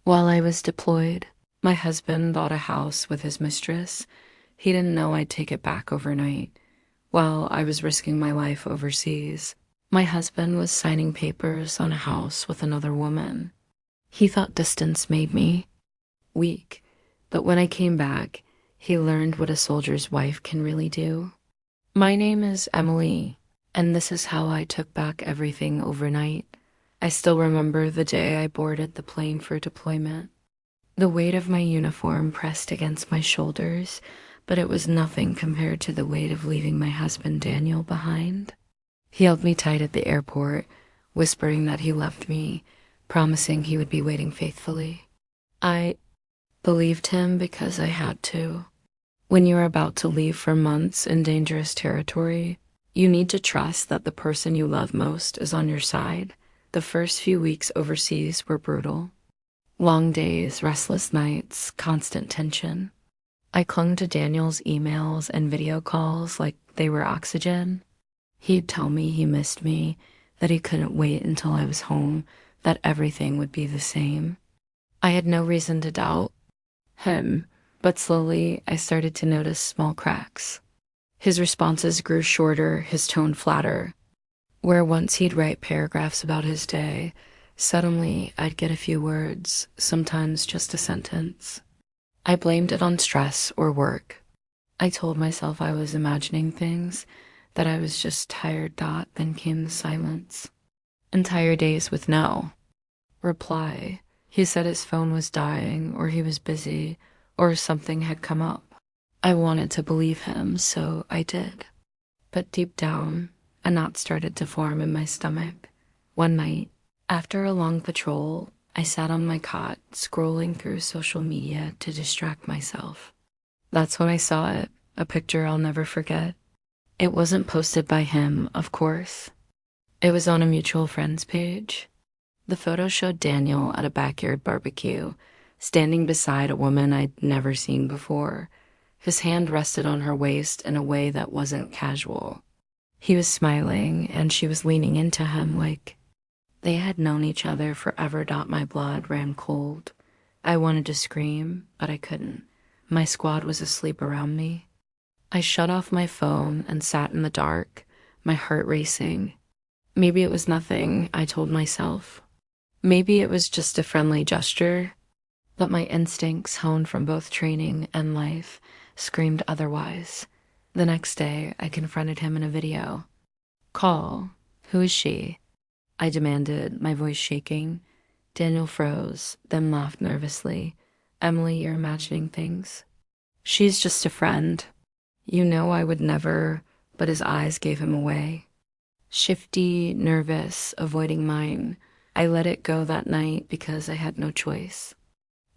While I was deployed, my husband bought a house with his mistress. He didn't know I'd take it back overnight. While I was risking my life overseas, my husband was signing papers on a house with another woman. He thought distance made me weak, but when I came back, he learned what a soldier's wife can really do. My name is Emily, and this is how I took back everything overnight. I still remember the day I boarded the plane for deployment. The weight of my uniform pressed against my shoulders, but it was nothing compared to the weight of leaving my husband Daniel behind. He held me tight at the airport, whispering that he loved me, promising he would be waiting faithfully. I believed him because I had to. When you're about to leave for months in dangerous territory, you need to trust that the person you love most is on your side. The first few weeks overseas were brutal. Long days, restless nights, constant tension. I clung to Daniel's emails and video calls like they were oxygen. He'd tell me he missed me, that he couldn't wait until I was home, that everything would be the same. I had no reason to doubt him, but slowly I started to notice small cracks. His responses grew shorter, his tone flatter. Where once he'd write paragraphs about his day, suddenly I'd get a few words, sometimes just a sentence. I blamed it on stress or work. I told myself I was imagining things, that I was just tired. Then came the silence. Entire days with no reply. He said his phone was dying, or he was busy, or something had come up. I wanted to believe him, so I did. But deep down, a knot started to form in my stomach. One night, after a long patrol, I sat on my cot, scrolling through social media to distract myself. That's when I saw it, a picture I'll never forget. It wasn't posted by him, of course. It was on a mutual friend's page. The photo showed Daniel at a backyard barbecue, standing beside a woman I'd never seen before. His hand rested on her waist in a way that wasn't casual. He was smiling, and she was leaning into him like they had known each other forever. My blood ran cold. I wanted to scream, but I couldn't. My squad was asleep around me. I shut off my phone and sat in the dark, my heart racing. Maybe it was nothing, I told myself. Maybe it was just a friendly gesture, but my instincts, honed from both training and life, screamed otherwise. The next day, I confronted him in a video. "Call. Who is she?" I demanded, my voice shaking. Daniel froze, then laughed nervously. "Emily, you're imagining things." "She's just a friend." You know I would never, but his eyes gave him away. Shifty, nervous, avoiding mine, I let it go that night because I had no choice.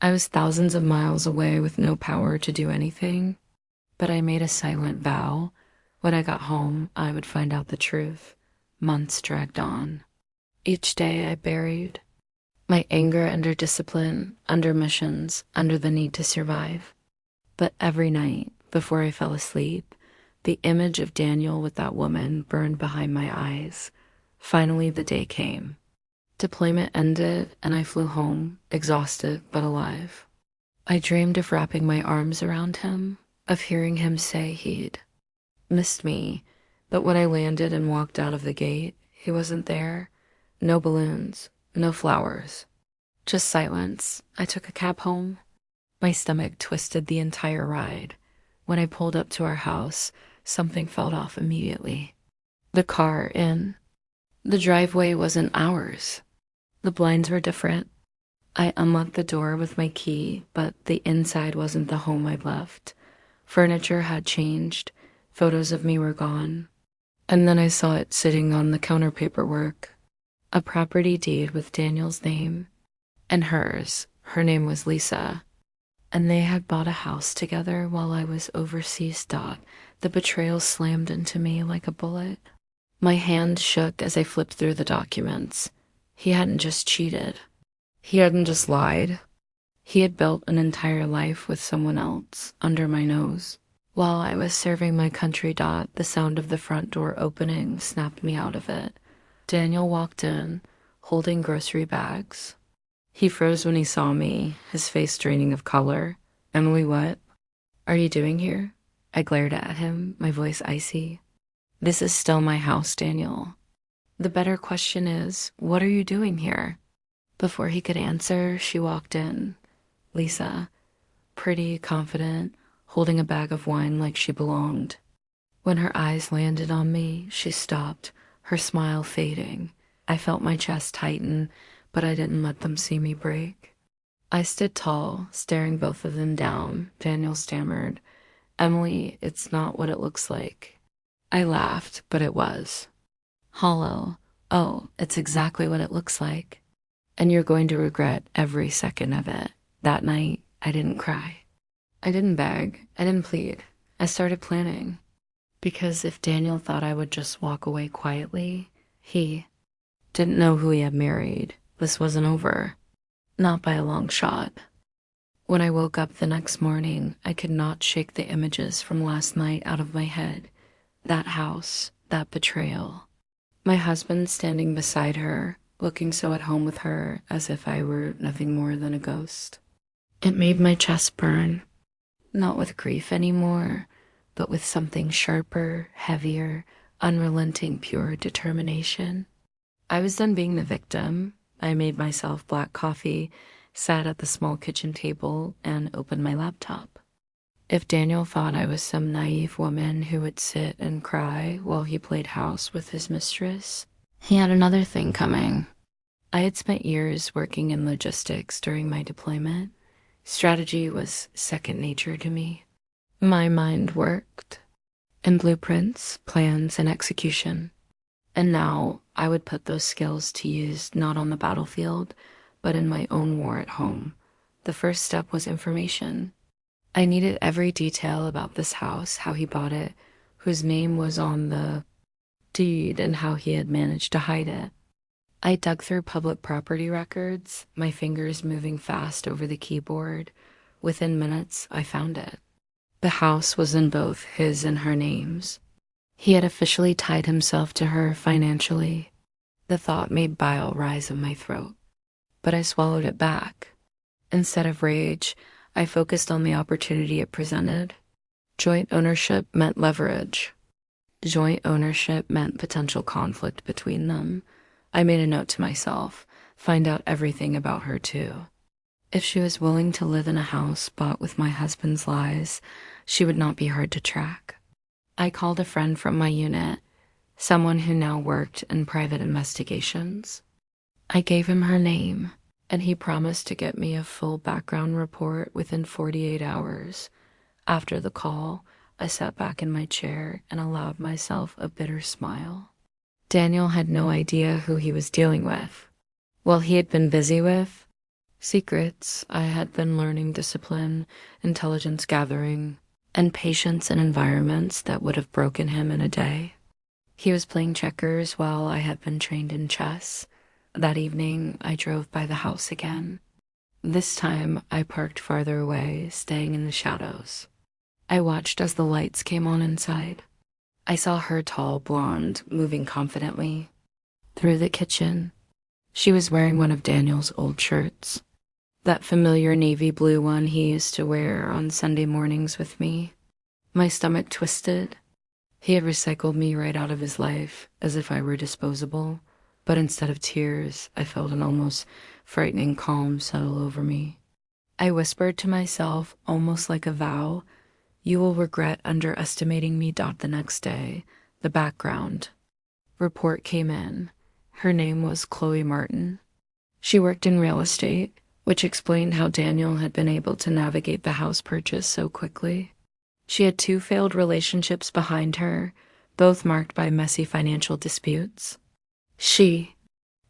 I was thousands of miles away with no power to do anything, but I made a silent vow. When I got home, I would find out the truth. Months dragged on. Each day I buried my anger under discipline, under missions, under the need to survive. But every night, before I fell asleep, the image of Daniel with that woman burned behind my eyes. Finally, the day came. Deployment ended, and I flew home, exhausted but alive. I dreamed of wrapping my arms around him, of hearing him say he'd missed me, but when I landed and walked out of the gate, he wasn't there. No balloons, no flowers, just silence. I took a cab home. My stomach twisted the entire ride. When I pulled up to our house, something felt off immediately. The car in the driveway wasn't ours. The blinds were different. I unlocked the door with my key, but the inside wasn't the home I'd left. Furniture had changed. Photos of me were gone. And then I saw it sitting on the counter paperwork. A property deed with Daniel's name and hers. Her name was Lisa. And they had bought a house together while I was overseas. The betrayal slammed into me like a bullet. My hand shook as I flipped through the documents. He hadn't just cheated. He hadn't just lied. He had built an entire life with someone else under my nose. While I was serving my country. The sound of the front door opening snapped me out of it. Daniel walked in, holding grocery bags. He froze when he saw me, his face draining of color. Emily, what are you doing here? I glared at him, my voice icy. This is still my house, Daniel. The better question is, what are you doing here? Before he could answer, she walked in. Lisa, pretty, confident, holding a bag of wine like she belonged. When her eyes landed on me, she stopped, her smile fading. I felt my chest tighten, but I didn't let them see me break. I stood tall, staring both of them down. Daniel stammered, Emily, it's not what it looks like. I laughed, but it was. Hollow. Oh, it's exactly what it looks like. And you're going to regret every second of it. That night, I didn't cry. I didn't beg. I didn't plead. I started planning. Because if Daniel thought I would just walk away quietly, he didn't know who he had married. This wasn't over. Not by a long shot. When I woke up the next morning, I could not shake the images from last night out of my head. That house, that betrayal. My husband standing beside her, looking so at home with her as if I were nothing more than a ghost. It made my chest burn, not with grief anymore, but with something sharper, heavier, unrelenting, pure determination. I was done being the victim. I made myself black coffee, sat at the small kitchen table, and opened my laptop. If Daniel thought I was some naive woman who would sit and cry while he played house with his mistress, he had another thing coming. I had spent years working in logistics during my deployment. Strategy was second nature to me. My mind worked in blueprints, plans, and execution. And now I would put those skills to use not on the battlefield, but in my own war at home. The first step was information. I needed every detail about this house, how he bought it, whose name was on the deed, and how he had managed to hide it. I dug through public property records, my fingers moving fast over the keyboard. Within minutes, I found it. The house was in both his and her names. He had officially tied himself to her financially. The thought made bile rise in my throat, but I swallowed it back. Instead of rage, I focused on the opportunity it presented. Joint ownership meant leverage. Joint ownership meant potential conflict between them. I made a note to myself, find out everything about her too. If she was willing to live in a house bought with my husband's lies, she would not be hard to track. I called a friend from my unit, someone who now worked in private investigations. I gave him her name, and he promised to get me a full background report within 48 hours. After the call, I sat back in my chair and allowed myself a bitter smile. Daniel had no idea who he was dealing with. Well, he had been busy with secrets. I had been learning discipline, intelligence gathering, and patience in environments that would have broken him in a day. He was playing checkers while I had been trained in chess. That evening, I drove by the house again. This time, I parked farther away, staying in the shadows. I watched as the lights came on inside. I saw her tall blonde moving confidently through the kitchen. She was wearing one of Daniel's old shirts, that familiar navy blue one he used to wear on Sunday mornings with me. My stomach twisted. He had recycled me right out of his life, as if I were disposable. But instead of tears, I felt an almost frightening calm settle over me. I whispered to myself, almost like a vow, "You will regret underestimating me." The next day, the background report came in. Her name was Chloe Martin. She worked in real estate, which explained how Daniel had been able to navigate the house purchase so quickly. She had 2 failed relationships behind her, both marked by messy financial disputes. She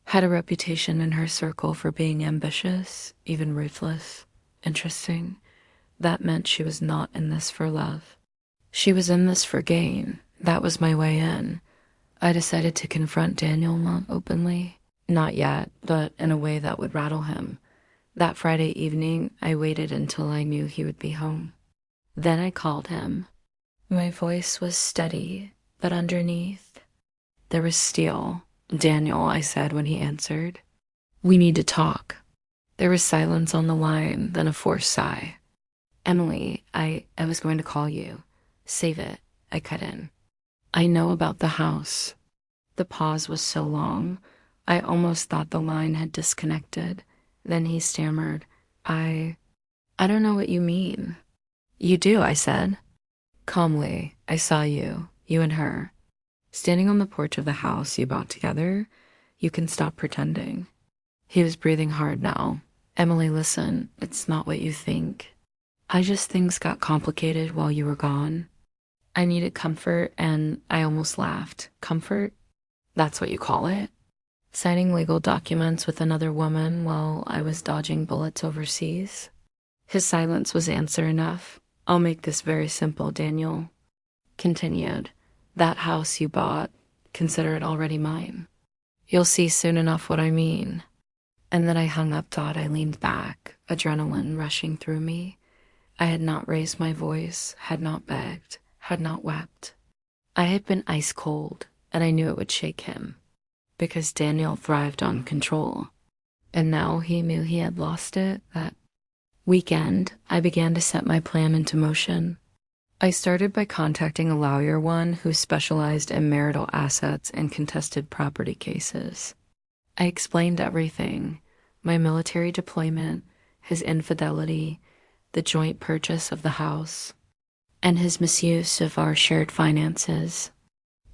had a reputation in her circle for being ambitious, even ruthless. Interesting. That meant she was not in this for love. She was in this for gain. That was my way in. I decided to confront Daniel, not openly. Not yet, but in a way that would rattle him. That Friday evening, I waited until I knew he would be home. Then I called him. My voice was steady, but underneath, there was steel. "Daniel," I said when he answered. "We need to talk." There was silence on the line, then a forced sigh. Emily, I was going to call you. Save it, I cut in. I know about the house. The pause was so long, I almost thought the line had disconnected. Then he stammered, I don't know what you mean. You do, I said. Calmly, I saw you and her, standing on the porch of the house you bought together. You can stop pretending. He was breathing hard now. Emily, listen, it's not what you think. Things got complicated while you were gone. I needed comfort, and I almost laughed. Comfort? That's what you call it? Signing legal documents with another woman while I was dodging bullets overseas? His silence was answer enough. I'll make this very simple, Daniel. Continued. That house you bought, consider it already mine. You'll see soon enough what I mean. And then I hung up. I leaned back, adrenaline rushing through me. I had not raised my voice, had not begged, had not wept. I had been ice cold, and I knew it would shake him, because Daniel thrived on control. And now he knew he had lost it. That weekend, I began to set my plan into motion. I started by contacting a lawyer who specialized in marital assets and contested property cases. I explained everything: my military deployment, his infidelity, the joint purchase of the house, and his misuse of our shared finances.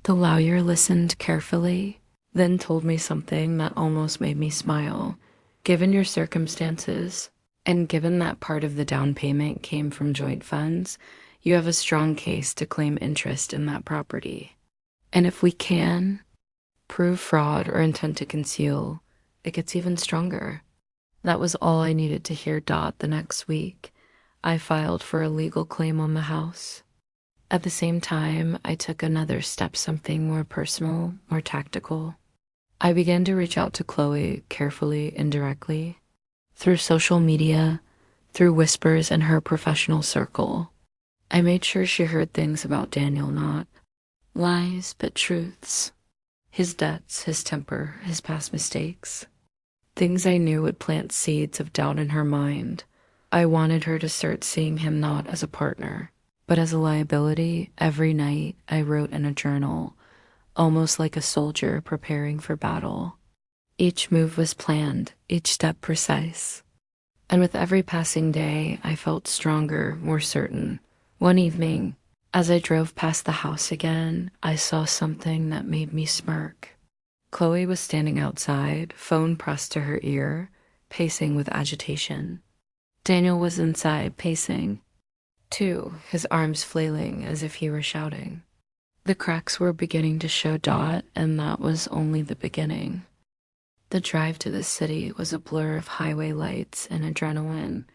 The lawyer listened carefully, then told me something that almost made me smile. Given your circumstances, and given that part of the down payment came from joint funds, you have a strong case to claim interest in that property. And if we can prove fraud or intent to conceal, it gets even stronger. That was all I needed to hear. The next week, I filed for a legal claim on the house. At the same time, I took another step, something more personal, more tactical. I began to reach out to Chloe carefully, indirectly, through social media, through whispers in her professional circle. I made sure she heard things about Daniel, not lies, but truths. His debts, his temper, his past mistakes. Things I knew would plant seeds of doubt in her mind. I wanted her to start seeing him not as a partner, but as a liability. Every night I wrote in a journal, almost like a soldier preparing for battle. Each move was planned, each step precise. And with every passing day, I felt stronger, more certain. One evening, as I drove past the house again, I saw something that made me smirk. Chloe was standing outside, phone pressed to her ear, pacing with agitation. Daniel was inside, pacing, too, his arms flailing as if he were shouting. The cracks were beginning to show, and that was only the beginning. The drive to the city was a blur of highway lights and adrenaline.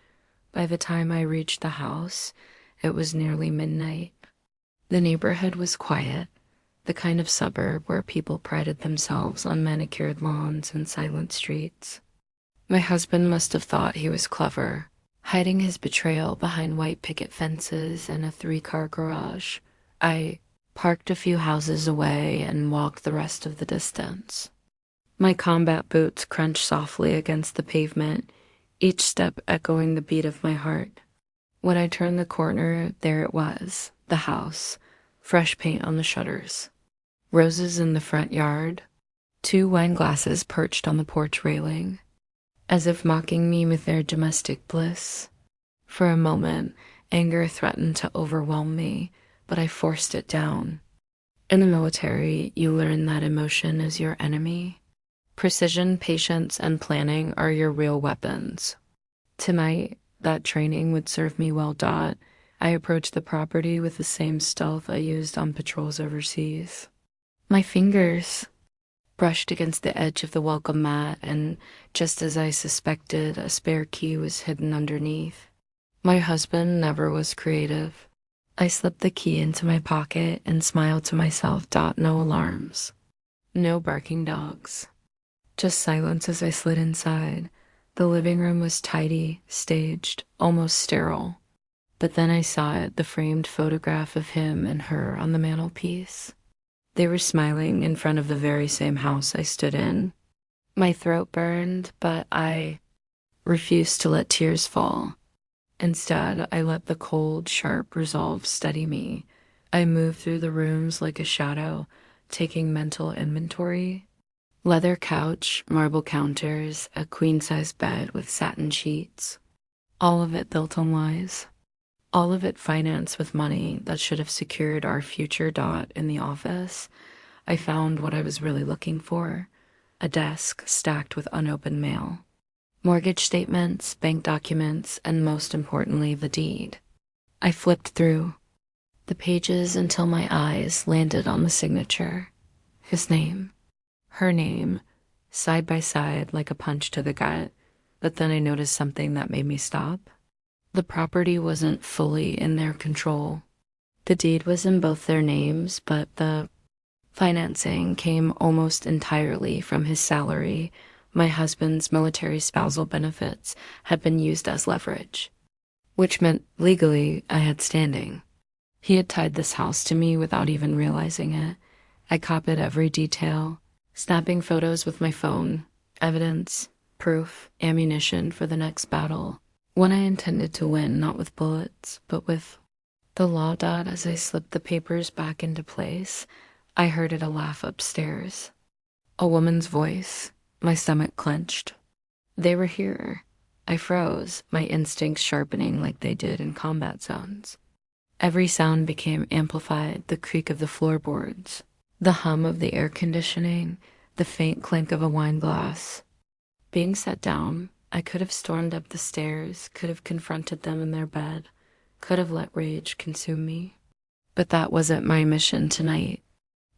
By the time I reached the house, it was nearly midnight. The neighborhood was quiet, the kind of suburb where people prided themselves on manicured lawns and silent streets. My husband must have thought he was clever, hiding his betrayal behind white picket fences and a 3-car garage. I parked a few houses away and walked the rest of the distance. My combat boots crunched softly against the pavement, each step echoing the beat of my heart. When I turned the corner, there it was, the house, fresh paint on the shutters, roses in the front yard, 2 wine glasses perched on the porch railing, as if mocking me with their domestic bliss. For a moment, anger threatened to overwhelm me, but I forced it down. In the military, you learn that emotion is your enemy. Precision, patience, and planning are your real weapons. Tonight, that training would serve me well. I approached the property with the same stealth I used on patrols overseas. My fingers brushed against the edge of the welcome mat, and just as I suspected, a spare key was hidden underneath. My husband never was creative. I slipped the key into my pocket and smiled to myself. No alarms. No barking dogs. Just silence as I slid inside. The living room was tidy, staged, almost sterile. But then I saw it, the framed photograph of him and her on the mantelpiece. They were smiling in front of the very same house I stood in. My throat burned, but I refused to let tears fall. Instead, I let the cold, sharp resolve steady me. I moved through the rooms like a shadow, taking mental inventory. Leather couch, marble counters, a queen-size bed with satin sheets. All of it built on lies. All of it financed with money that should have secured our future dot in the office. I found what I was really looking for: a desk stacked with unopened mail, mortgage statements, bank documents, and most importantly, the deed. I flipped through the pages until my eyes landed on the signature. His name, her name, side by side like a punch to the gut. But then I noticed something that made me stop. The property wasn't fully in their control. The deed was in both their names, but the financing came almost entirely from his salary. My husband's military spousal benefits had been used as leverage, which meant legally I had standing. He had tied this house to me without even realizing it. I copied every detail, snapping photos with my phone, evidence, proof, ammunition for the next battle. One I intended to win, not with bullets, but with the law. Dot. As I slipped the papers back into place, I heard a laugh upstairs. A woman's voice. My stomach clenched. They were here. I froze, my instincts sharpening like they did in combat zones. Every sound became amplified: the creak of the floorboards, the hum of the air conditioning, the faint clink of a wine glass. Being set down, I could have stormed up the stairs, could have confronted them in their bed, could have let rage consume me. But that wasn't my mission tonight.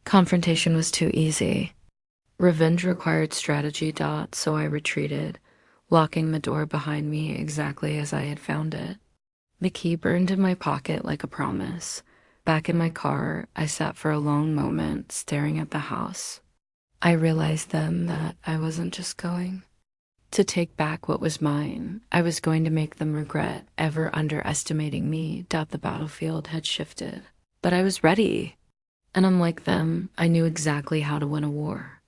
Confrontation was too easy. Revenge required strategy. So I retreated, locking the door behind me exactly as I had found it. The key burned in my pocket like a promise. Back in my car, I sat for a long moment, staring at the house. I realized then that I wasn't just going to take back what was mine. I was going to make them regret ever underestimating me. The battlefield had shifted. But I was ready. And unlike them, I knew exactly how to win a war.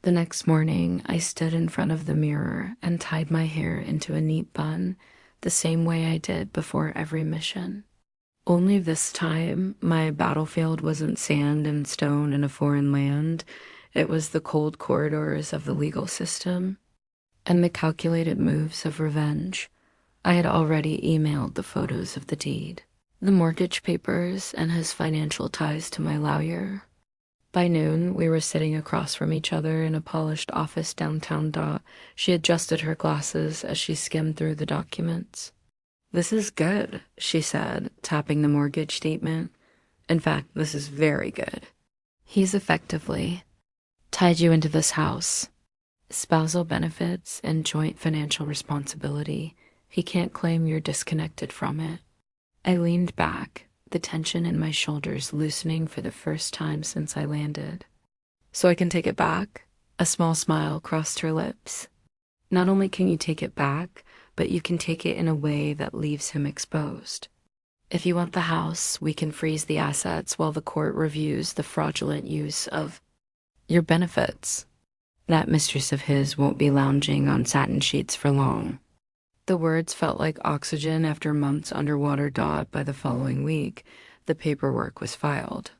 The next morning, I stood in front of the mirror and tied my hair into a neat bun, the same way I did before every mission. Only this time, my battlefield wasn't sand and stone in a foreign land. It was the cold corridors of the legal system and the calculated moves of revenge. I had already emailed the photos of the deed, the mortgage papers, and his financial ties to my lawyer. By noon, we were sitting across from each other in a polished office downtown. She adjusted her glasses as she skimmed through the documents. "This is good," she said, tapping the mortgage statement. "In fact, this is very good. He's effectively tied you into this house. Spousal benefits and joint financial responsibility. He can't claim you're disconnected from it." I leaned back, the tension in my shoulders loosening for the first time since I landed. "So I can take it back?" A small smile crossed her lips. "Not only can you take it back, but you can take it in a way that leaves him exposed. If you want the house, we can freeze the assets while the court reviews the fraudulent use of your benefits. That mistress of his won't be lounging on satin sheets for long." The words felt like oxygen after months underwater. By the following week, the paperwork was filed.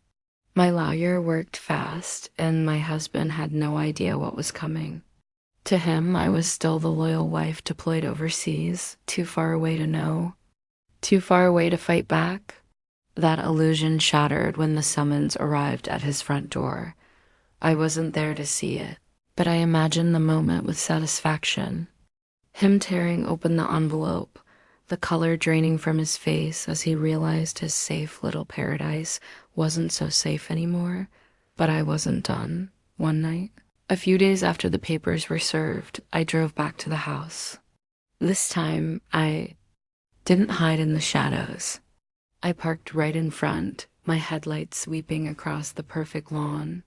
My lawyer worked fast, and my husband had no idea what was coming. To him, I was still the loyal wife deployed overseas, too far away to know, too far away to fight back. That illusion shattered when the summons arrived at his front door. I wasn't there to see it, but I imagined the moment with satisfaction. Him tearing open the envelope, the color draining from his face as he realized his safe little paradise wasn't so safe anymore. But I wasn't done. One night, a few days after the papers were served, I drove back to the house. This time, I didn't hide in the shadows. I parked right in front, my headlights sweeping across the perfect lawn.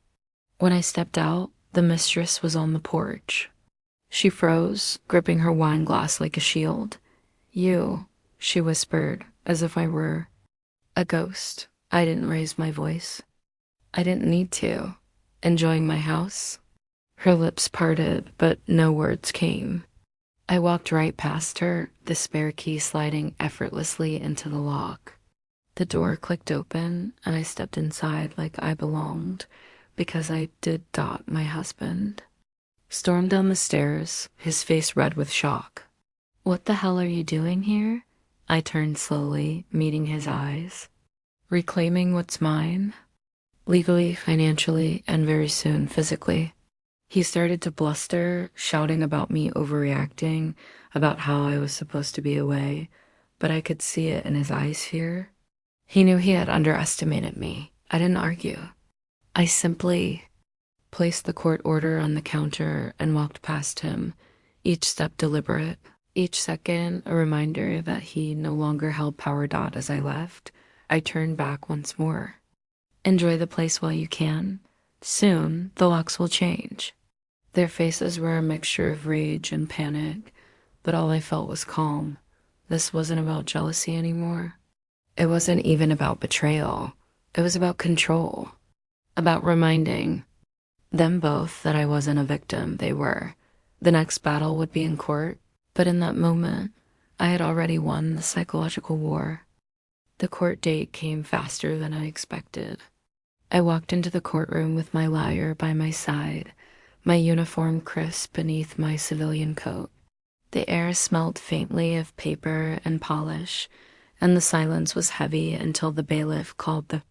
When I stepped out, the mistress was on the porch. She froze, gripping her wine glass like a shield. "You," she whispered, as if I were a ghost. I didn't raise my voice. I didn't need to. "Enjoying my house?" Her lips parted, but no words came. I walked right past her, the spare key sliding effortlessly into the lock. The door clicked open, and I stepped inside like I belonged, because I did dot my husband. Stormed down the stairs, his face red with shock. "What the hell are you doing here?" I turned slowly, meeting his eyes. "Reclaiming what's mine, legally, financially, and very soon physically." He started to bluster, shouting about me overreacting, about how I was supposed to be away, but I could see it in his eyes here. He knew he had underestimated me. I didn't argue. I simply placed the court order on the counter and walked past him, each step deliberate, each second a reminder that he no longer held power. As I left, I turned back once more. "Enjoy the place while you can. Soon, the locks will change." Their faces were a mixture of rage and panic, but all I felt was calm. This wasn't about jealousy anymore. It wasn't even about betrayal. It was about control. About reminding them both that I wasn't a victim, they were. The next battle would be in court, but in that moment, I had already won the psychological war. The court date came faster than I expected. I walked into the courtroom with my liar by my side, my uniform crisp beneath my civilian coat. The air smelled faintly of paper and polish, and the silence was heavy until the bailiff called the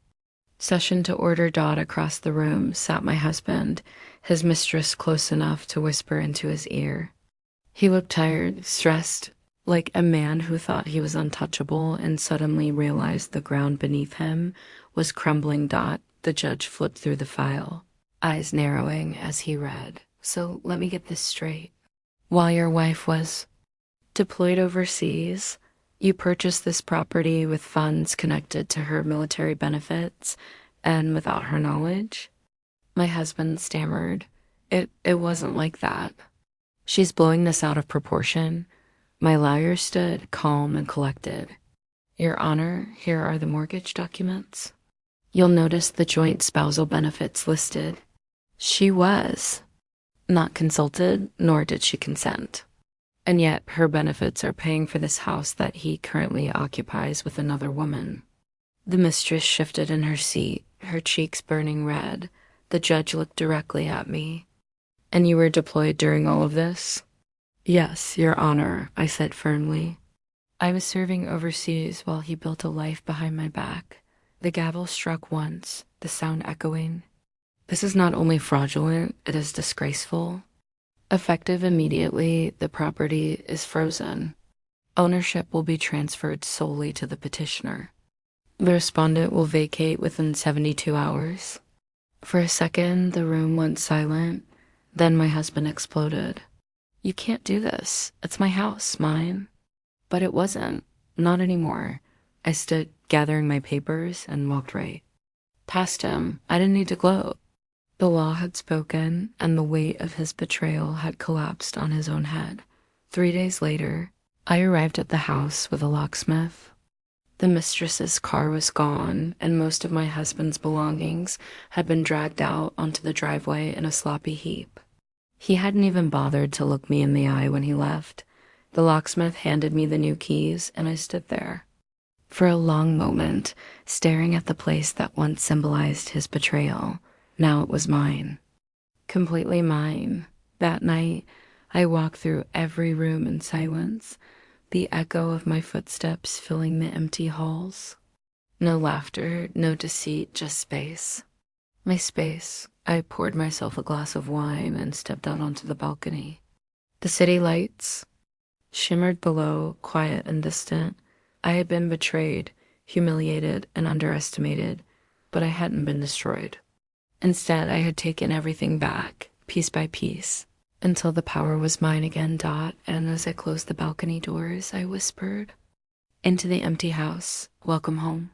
session to order. Across the room sat my husband, his mistress close enough to whisper into his ear. He looked tired, stressed, like a man who thought he was untouchable and suddenly realized the ground beneath him was crumbling. The judge flipped through the file, eyes narrowing as he read. "So let me get this straight. While your wife was deployed overseas, you purchased this property with funds connected to her military benefits and without her knowledge?" My husband stammered. It wasn't like that. "She's blowing this out of proportion." My lawyer stood calm and collected. "Your Honor, here are the mortgage documents. You'll notice the joint spousal benefits listed. She was not consulted, nor did she consent. And yet her benefits are paying for this house that he currently occupies with another woman." The mistress shifted in her seat, her cheeks burning red. The judge looked directly at me. "And you were deployed during all of this?" "Yes, Your Honor," I said firmly. "I was serving overseas while he built a life behind my back." The gavel struck once, the sound echoing. "This is not only fraudulent, it is disgraceful. Effective immediately, the property is frozen. Ownership will be transferred solely to the petitioner. The respondent will vacate within 72 hours. For a second, the room went silent. Then my husband exploded. "You can't do this. It's my house, mine." But it wasn't. Not anymore. I stood, gathering my papers, and walked right past him. I didn't need to gloat. The law had spoken, and the weight of his betrayal had collapsed on his own head. 3 days later, I arrived at the house with a locksmith. The mistress's car was gone, and most of my husband's belongings had been dragged out onto the driveway in a sloppy heap. He hadn't even bothered to look me in the eye when he left. The locksmith handed me the new keys, and I stood there for a long moment, staring at the place that once symbolized his betrayal. Now it was mine. Completely mine. That night, I walked through every room in silence, the echo of my footsteps filling the empty halls. No laughter, no deceit, just space. My space. I poured myself a glass of wine and stepped out onto the balcony. The city lights shimmered below, quiet and distant. I had been betrayed, humiliated, and underestimated, but I hadn't been destroyed. Instead, I had taken everything back, piece by piece, until the power was mine again. And as I closed the balcony doors, I whispered into the empty house, "Welcome home."